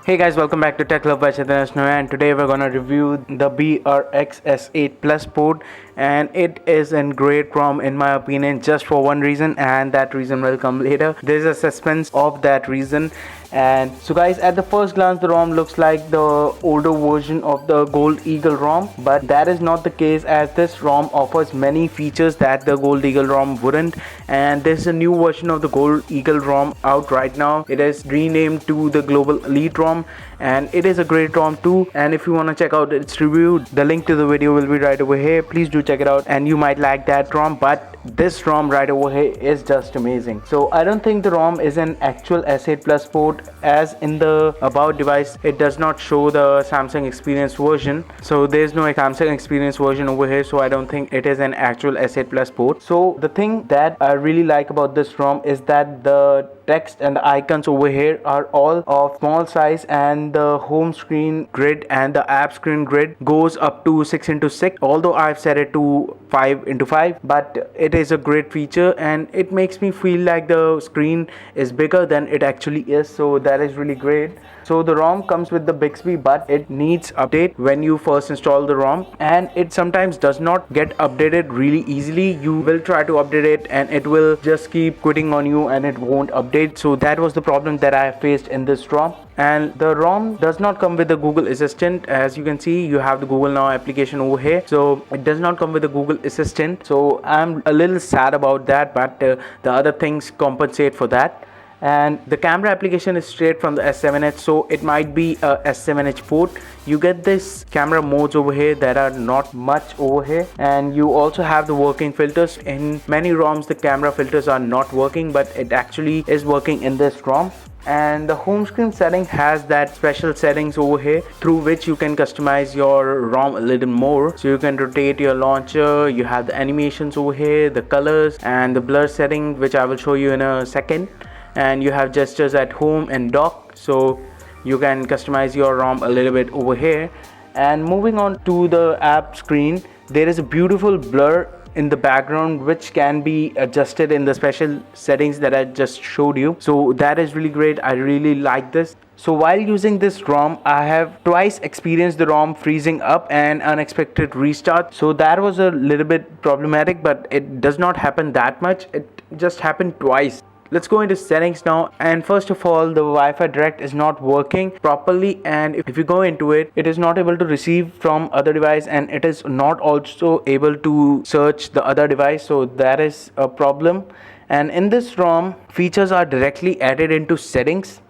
Hey guys, welcome back to Tech Love by Chaitanya Snow, and today we're gonna review the BRX S8 Plus port, and it is in great ROM in my opinion, just for one reason, and that reason will come later. There's a suspense of that reason. And so guys, at the first glance the ROM looks like the older version of the Gold Eagle ROM, but that is not the case, as this ROM offers many features that the Gold Eagle ROM wouldn't. And there's a new version of the Gold Eagle ROM out right now. It is renamed to the Global Elite ROM, and it is a great ROM too. And if you want to check out its review, the link to the video will be right over here. Please do check it out, and you might like that ROM, but this ROM right over here is just amazing. So I don't think the ROM is an actual S8 Plus port, as in the about device it does not show the Samsung Experience version. So there's no Samsung Experience version over here, so I don't think it is an actual S8 Plus port. So the thing that I really like about this ROM is that the text and the icons over here are all of small size, and the home screen grid and the app screen grid goes up to 6x6, although I've set it to 5x5, but it is a great feature and it makes me feel like the screen is bigger than it actually is. So that is really great. So the ROM comes with the Bixby, but it needs update when you first install the ROM, and it sometimes does not get updated really easily. You will try to update it and it will just keep quitting on you and it won't update. So that was the problem that I faced in this ROM. And the ROM does not come with the Google Assistant. As you can see, you have the Google Now application over here, so it does not come with the Google Assistant. So I'm a little sad about that, but the other things compensate for that. And the camera application is straight from the S7H, so it might be a S7H port. You get this camera modes over here that are not much over here, and you also have the working filters. In many ROMs the camera filters are not working, but it actually is working in this ROM. And the home screen setting has that special settings over here through which you can customize your ROM a little more. So you can rotate your launcher, you have the animations over here, the colors and the blur setting, which I will show you in a second. And you have gestures at home and dock, so you can customize your ROM a little bit over here. And moving on to the app screen, there is a beautiful blur in the background which can be adjusted in the special settings that I just showed you. So that is really great. I really like this. So while using this ROM, I have twice experienced the ROM freezing up and unexpected restart. So that was a little bit problematic, but it does not happen that much. It just happened twice. Let's go into settings now. And first of all, the Wi-Fi Direct is not working properly, and if you go into it, it is not able to receive from other device, and it is not also able to search the other device. So that is a problem. And in this ROM, features are directly added into settings,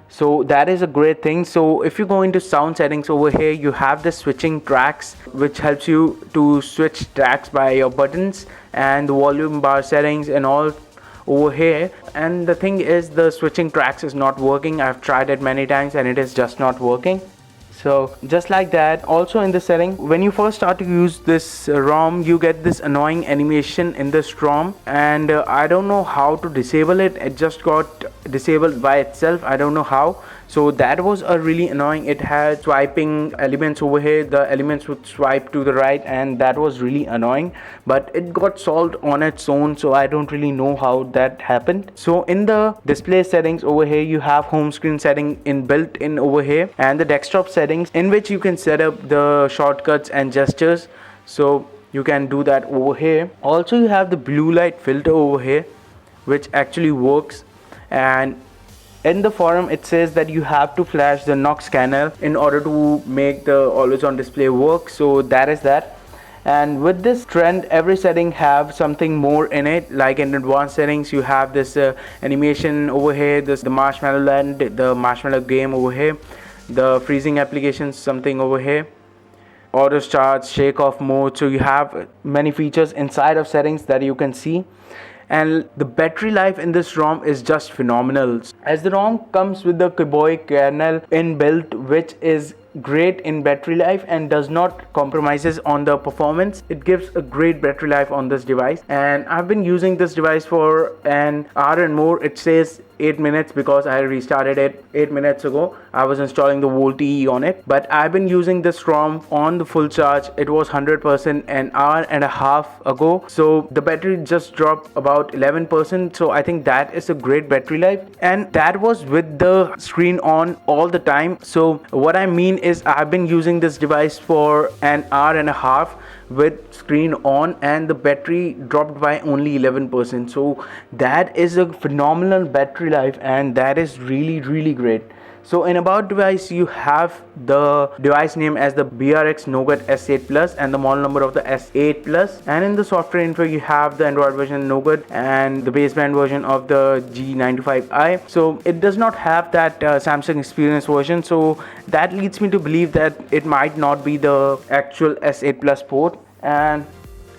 so that is a great thing. So if you go into sound settings over here, you have the switching tracks, which helps you to switch tracks by your buttons, and the volume bar settings and all over here. And the thing is, the switching tracks is not working. I've tried it many times and it is just not working. So just like that. Also in the setting, when you first start to use this ROM, you get this annoying animation in this ROM, and I don't know how to disable it. It just got disabled by itself. I don't know how. So that was a really annoying. It had swiping elements over here. The elements would swipe to the right, and that was really annoying, but it got solved on its own. So I don't really know how that happened. So in the display settings over here, you have home screen setting built in over here, and the desktop settings in which you can set up the shortcuts and gestures. So you can do that over here. Also you have the blue light filter over here, which actually works. And in the forum it says that you have to flash the Knox channel in order to make the always on display work. So that is that. And with this trend, every setting have something more in it. Like in advanced settings, you have this animation over here, this the marshmallow land, the marshmallow game over here, the freezing applications, something over here, auto start, shake off mode. So you have many features inside of settings that you can see. And the battery life in this ROM is just phenomenal, as the ROM comes with the Kiboi kernel inbuilt, which is great in battery life and does not compromises on the performance. It gives a great battery life on this device, and I've been using this device for an hour and more. It says 8 minutes because I restarted it 8 minutes ago. I was installing the Volt E on it, but I've been using this ROM on the full charge. It was 100% an hour and a half ago, so the battery just dropped about 11%. So I think that is a great battery life, and that was with the screen on all the time. So what I mean is I've been using this device for an hour and a half with screen on, and the battery dropped by only 11%. So that is a phenomenal battery life, and that is really great. So in about device, you have the device name as the BRX Nougat S8 Plus and the model number of the S8 Plus, and in the software info you have the Android version Nougat and the baseband version of the G95i. So it does not have that Samsung Experience version, so that leads me to believe that it might not be the actual S8 Plus port. And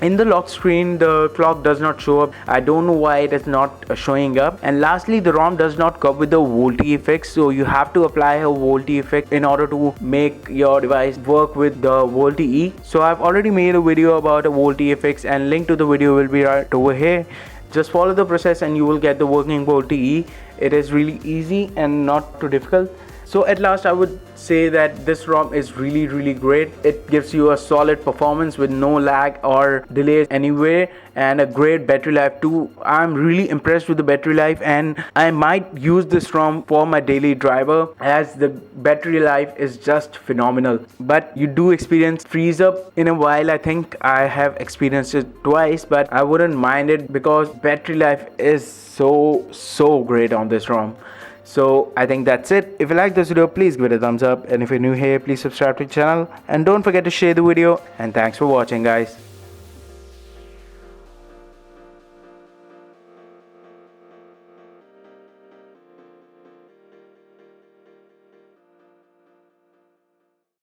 in the lock screen, the clock does not show up. I don't know why it is not showing up. And lastly, the ROM does not come with the VoLTE effect, so you have to apply a VoLTE effect in order to make your device work with the VoLTE E. So I've already made a video about a VoLTE effects, and link to the video will be right over here. Just follow the process and you will get the working VoLTE E. It is really easy and not too difficult. So at last, I would say that this ROM is really great. It gives you a solid performance with no lag or delays anywhere, and a great battery life too. I'm really impressed with the battery life, and I might use this ROM for my daily driver as the battery life is just phenomenal. But you do experience freeze up in a while. I think I have experienced it twice, but I wouldn't mind it because battery life is so great on this ROM. So I think that's it. If you like this video, please give it a thumbs up, and if you're new here, please subscribe to the channel, and don't forget to share the video. And thanks for watching, guys.